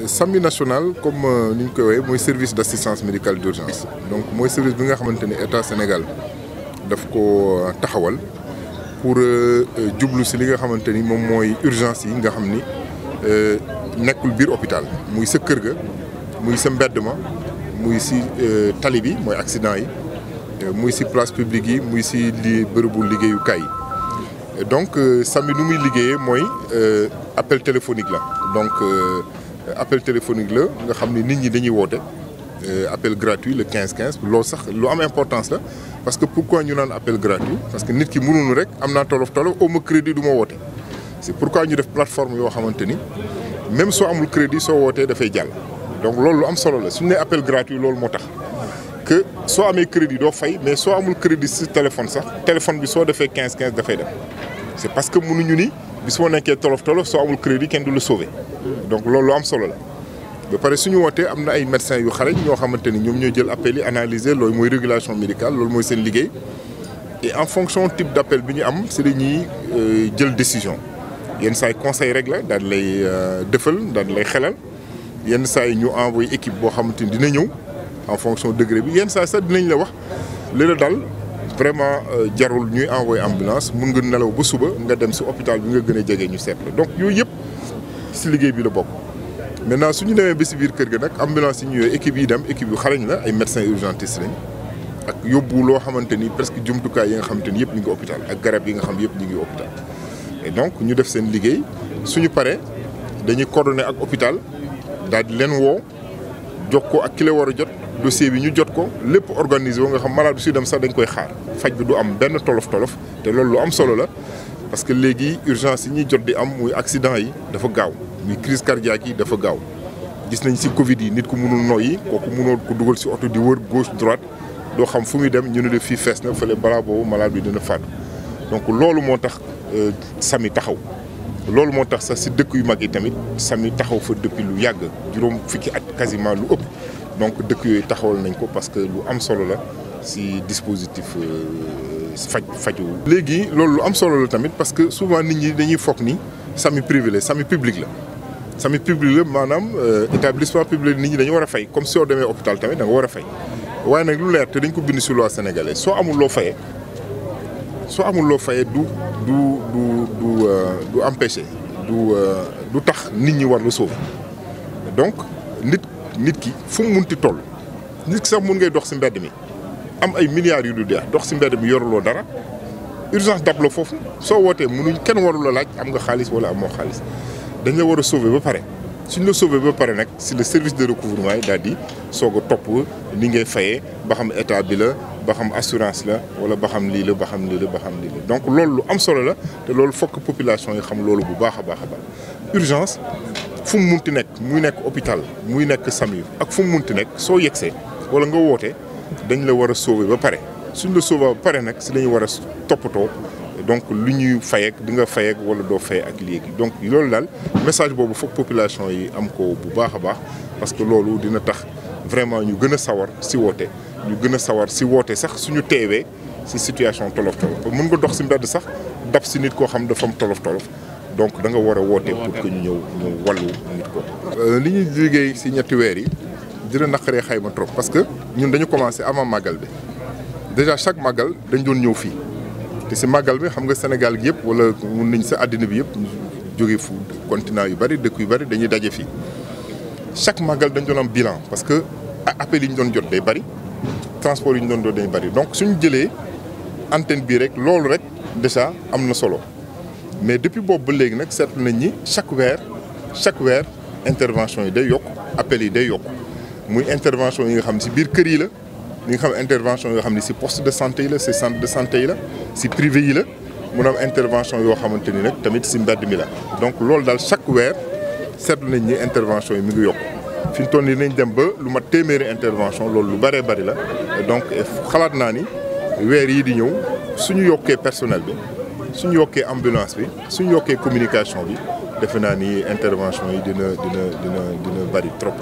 SAMU national comme ni ñu koy waxee mooy service d'assistance médicale d'urgence donc mooy service bi nga xamante ni état Sénégal daf ko taxawal pour jublu si li nga xamante ni moom mooy urgence yi nga xam ni nekkul biir hôpital muy sa kër ga muy sa mbedd ma muy si tali bi mooy accident yi muy si place publique yi muy si bërëbu liggéeyukaay yi donc SAMU nu muy liggéeyee mooy appel téléphonique la donc appel téléphonique la nga xam ni nit ñi dañuy woote appel gratuit le 15-15 loolu sax lu am importance la parce que pourquoi ñu naan appel gratuit parce que nit ki mënuñu rek am naa tolof au ma crédit du ma woote c'est pourquoi ñu def plateforme yoo xamante ni même soo amul crédit soo wootee dafay jàll donc loolu lu am solo la suñu nee appel gratuit loolu moo tax que soo amee crédit doo fay mais soo amul crédit si téléphone sax téléphone bi soo defee 15-15 dafay dem c'est parce que mënuñu ni bi soo nekkee tolof soo amul crédit kenn du la sauver donc loolu lu am solo la ba pare suñu wootee am na ay médecins yu xarañ ñoo xamante ni ñoom ñooy jël appel yi analyser loolu mooy régulation médicale loolu mooy seen liggéey et en fonction type d'appel bi ñu am si dañuy jël décision yenn saa yi conseil rek la daal lay defal daal lay xelal yenn saa yi ñu envoyé équipe boo xamante ni dina ñëw en fonction degré bi yenn saa sax dinañ la wax li la dal vraiment jarul ñuy envoyé ambulance mun nga nelaw ba suba nga dem si hôpital bi nga gën a jege ñu seet la donc yooyu yëpp si liggéey bi la bokk. maintenant su ñu demee ba si biir kër ga nag ambulance yi ñëwee équipe yi dem équipe yu xarañ la ay médecins urgentistes lañ ak yóbbu loo xamante ni presque jumtukaay yi nga xamante ni yëpp ñu ngi hôpital ak garab yi nga xam yëpp ñu ngi hôpital et donc ñu def seen liggéey suñu paree dañuy coordonner ak hôpital daal di leen woo jox ko ak ki la war a jot dossier bi ñu jot ko lépp organisé woo nga xam malade bi suy dem sax dañ koy xaar faj bi du am benn tolof te loolu lu am solo la parce que léegi urgence yi ñuy jot di am muy accident yi dafa gaaw muy crise cardiaque yi dafa gaaw gis nañ ci Covid yi nit ku mënul noyyi kooku mënoo ko dugal ci oto di wër gauche droite doo xam fu muy dem ñu ne def fii fees na fële balaa boobu malade bi dina faatu donc loolu moo tax SAMU taxaw loolu moo tax sax ci dëkk yu mag yi tamit SAMU taxaw fa depuis lu yàgg juróom fukki at quasiment lu ëpp donc dëkk yooyu taxawal nañ ko parce que lu am solo la ci dispositif faju léegi loolu lu am solo la tamit parce que souvent nit ñi dañuy foog ni SAMU privé la SAMU public la SAMU public la maanaam établissement public nit ñi dañu war a fay comme soo demee hôpital tamit da nga war a fay waaye nag lu leer te dañ ko bind ci loi sénégalaise soo amul loo fayee du empêcher du tax nit ñi war la sauver donc nit ki fu mu munti toll nit ki sax mun ngay dox ci mbedd mi am ay milliards yu du deex dox ci mbedd mi yoruloo dara urgence dab la foofu soo wootee kenn warul la laaj am nga xaalis wala amoo xaalis dañ la war a sauver ba pare suñ la sauver ba pare nag ci le service de recouvrement yi daal di soog a topp ni ngay fayee ba xam état bi la ba xam assurance la wala ba xam lii la ba xam lii la ba xam lii la donc loolu lu am solo la te loolu fokk population yi xam loolu bu baax a baax urgence fu mu munti nekk muy nekk hôpital muy nekk SAMU ak fu mu munti nekk soo yegsee wala nga woote dañ la war a sauver ba pare suñ la sauver ba pare nag ci la ñu war a toppatoo donc lu ñuy fayeek di nga fayeek wala doo faye ak léegi donc loolu daal message boobu foog population yi am ko bu baax a baax parce que loolu dina tax vraiment ñu gën a sawar ci woote ñu gën a sawar ci woote sax suñu teewee ci situation tolof mën nga dox ci mbedd sax dab ci nit koo xam dafa am tolof donc da nga war a woote pour que ñu ñëw wàllu nit ko li ñuy liggéey ci ñetti weer yi dina naqaree xayma trop parce que ñun dañu commencé avant màggal bi déjà chaque màggal dañ doon ñëw fii te ci màggal bi xam nga Sénégal gi yëpp wala mun nañ sa àddina bi yëpp jóge fu continent yu bari dëkk yu bari dañuy daje fii chaque màggal dañ doon am bilan parce que appel yi ñu doon jot day bari transport yi ñu doon day bari donc suñu jëlee antenne bii rek loolu rek déjà am na solo mais depuis boobu ba léegi nag seetlu nañ ni chaque weer intervention yi day yokk appel yi day yokk muy intervention yi nga xam ne ci biir kër yi la li nga xam intervention yoo xam ne ci poste de santé yi la ci centre de santé yi la ci privé yi la mun am intervention yoo xamante ni nag tamit ci mbedd mi la donc loolu daal chaque weer seetlu nañ ni intervention yi mi ngi yokk fi ñu toll nii nañ dem ba lu mat téeméeri intervention loolu lu bëree bëri la donc xalaat naa ni weer yi di ñëw suñu yokkee personnel bi suñu yokkee ambulance bi suñu yokkee communication bi defe naa ni intervention yi dina bëri trop.